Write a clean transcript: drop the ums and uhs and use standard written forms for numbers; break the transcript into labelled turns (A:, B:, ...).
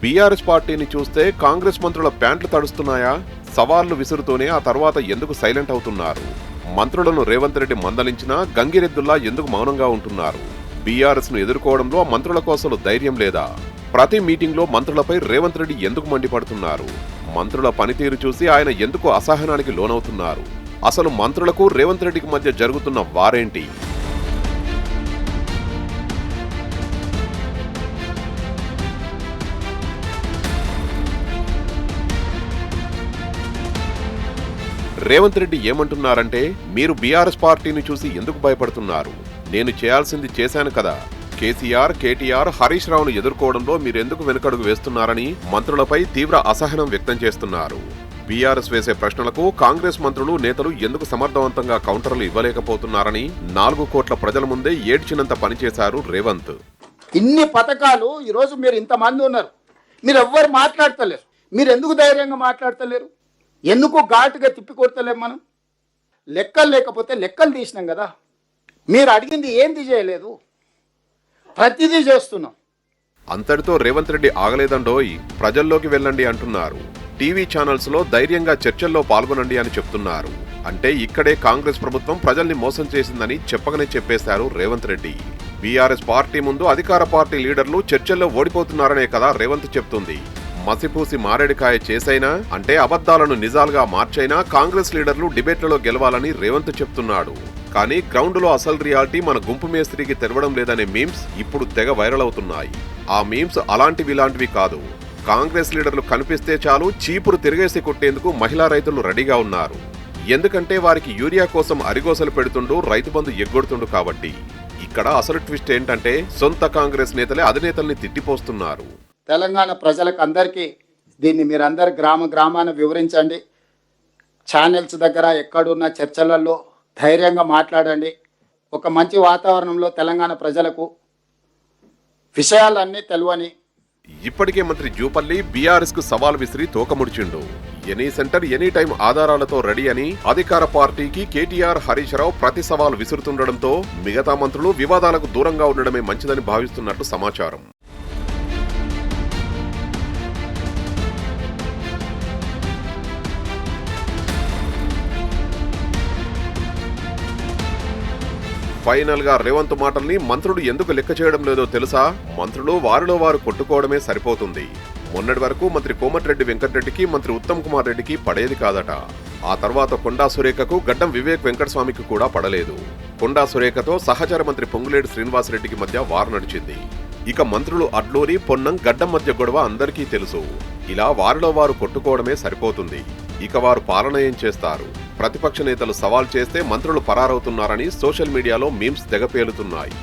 A: BRS పార్టీని చూస్తే కాంగ్రెస్ మంత్రుల ప్యాంట్లు తడుస్తున్నాయా? సవాళ్లు విసురుతూనే ఆ తర్వాత ఎందుకు సైలెంట్ అవుతున్నారు? మంత్రులను రేవంత్ రెడ్డి మందలించినా గంగిరెద్దుల్లా ఎందుకు మౌనంగా ఉంటున్నారు? బీఆర్ఎస్ ను ఎదుర్కోవడంలో మంత్రుల కోసం ధైర్యం లేదా? ప్రతి మీటింగ్లో మంత్రులపై రేవంత్ రెడ్డి ఎందుకు మండిపడుతున్నారు? మంత్రుల పనితీరు చూసి ఆయన ఎందుకు అసహనానికి లోనవుతున్నారు? అసలు మంత్రులకు రేవంత్ రెడ్డికి మధ్య జరుగుతున్న వారేంటి? రేవంత్ రెడ్డి ఏమంటున్నారంటే, మీరు బీఆర్ఎస్ పార్టీని చూసి ఎందుకు భయపడుతున్నారు? నేను చేయాల్సింది చేశాను కదా. కేసీఆర్, కేటీఆర్, హరీష్ రావును ఎదుర్కోవడంలో మీరెందుకు వెనుకడుగు వేస్తున్నారని మంత్రులపై తీవ్ర అసహనం వ్యక్తం చేస్తున్నారు. బీఆర్ఎస్ వేసే ప్రశ్నలకు కాంగ్రెస్ మంత్రులు, నేతలు ఎందుకు సమర్థవంతంగా కౌంటర్లు ఇవ్వలేకపోతున్నారని 4 కోట్ల ప్రజల ముందే ఏడ్చినంత పనిచేశారు రేవంత్.
B: ఇన్ని పథకాలు ఈరోజు మీరు ఇంతమంది ఉన్నారు, మీరు ఎవ్వరు మాట్లాడతలేరు. మీరు ఎందుకు ధైర్యంగా మాట్లాడతలేరు? ఎందుకు ఘాటుగా తిప్పికొడతలేము? మనం లెక్కలు లేకపోతే లెక్కలు తీసినాం కదా. మీరు అడిగింది ఏంది చేయలేదు, ప్రతిదీ చేస్తున్నాం.
A: అంతటితో రేవంత్ రెడ్డి ఆగలేదండోయ్, ప్రజల్లోకి వెళ్ళండి అంటున్నారు. టీవీ ఛానల్స్ లో ధైర్యంగా చర్చల్లో పాల్గొనండి అని చెప్తున్నారు. అంటే ఇక్కడే కాంగ్రెస్ ప్రభుత్వం ప్రజల్ని మోసం చేసిందని చెప్పగానే చెప్పేశారు రేవంత్ రెడ్డి. బీఆర్ఎస్ పార్టీ ముందు అధికార పార్టీ లీడర్లు చర్చల్లో ఓడిపోతున్నారనే కదా రేవంత్ చెప్తుంది. మసిపూసి మారేడికాయ చేసైనా, అంటే అబద్ధాలను నిజాలుగా మార్చైనా కాంగ్రెస్ లీడర్లు డిబేట్లలో గెలవాలని రేవంత్ చెప్తున్నాడు. కానీ గ్రౌండ్లో అసలు రియాలిటీ మన గుంపు మేస్త్రికి తెరవడం లేదనే మీమ్స్ ఇప్పుడు తెగ వైరల్ అవుతున్నాయి. ఆ మీమ్స్ అలాంటివి ఇలాంటివి కాదు. కాంగ్రెస్ లీడర్లు కనిపిస్తే చాలు చీపురు తిరిగేసి కొట్టేందుకు మహిళా రైతులు రెడీగా ఉన్నారు. ఎందుకంటే వారికి యూరియా కోసం అరిగోసలు పెడుతుండు, రైతు బంధు ఎగ్గొడుతుండు కాబట్టి. ఇక్కడ అసలు ట్విస్ట్ ఏంటంటే, సొంత కాంగ్రెస్ నేతలే అధినేతల్ని తిట్టిపోస్తున్నారు.
B: తెలంగాణ ప్రజలకు అందరికీ దీన్ని మీరందరు గ్రామాన వివరించండి. ఛానల్స్ దగ్గర ఎక్కడున్న చర్చలలో ధైర్యంగా మాట్లాడండి. ఒక మంచి వాతావరణంలో తెలంగాణ ప్రజలకు విషయాలన్నీ తెలువని.
A: ఇప్పటికే మంత్రి జూపల్లి బీఆర్ఎస్ కు సవాల్ విసిరి తోకముడిచిండు. ఎనీ సెంటర్ ఎనీ టైం ఆధారాలతో రెడీ అని అధికార పార్టీకి కేటీఆర్, హరీష్ రావు ప్రతి సవాల్ విసురుతుండడంతో మిగతా మంత్రులు వివాదాలకు దూరంగా ఉండడమే మంచిదని భావిస్తున్నట్టు సమాచారం. ఫైనల్ గా రేవంత్ మాటల్ని మంత్రులు ఎందుకు లెక్క చేయడం లేదో తెలుసా? మంత్రులు వారిలో వారు కొట్టుకోవడమే సరిపోతుంది. మొన్నటి వరకు మంత్రి కోమటిరెడ్డి వెంకటరెడ్డికి, మంత్రి ఉత్తమ్ కుమార్ రెడ్డికి పడేది కాదట. ఆ తర్వాత కొండా సురేఖకు, గడ్డం వివేక్ వెంకటస్వామికి కూడా పడలేదు. కొండా సురేఖతో సహచర మంత్రి పొంగులేటి శ్రీనివాసరెడ్డికి మధ్య వారు నడిచింది. ఇక మంత్రులు అడ్లూరి, పొన్నం, గడ్డం మధ్య గొడవ అందరికీ తెలుసు. ఇలా వారిలో వారు కొట్టుకోవడమే సరిపోతుంది. ఇక వారు పాలన ఏం చేస్తారు? ప్రతిపక్ష నేతలు సవాల్ చేస్తే మంత్రులు పరారవుతున్నారని సోషల్ మీడియాలో మీమ్స్ తెగపేలుతున్నాయి.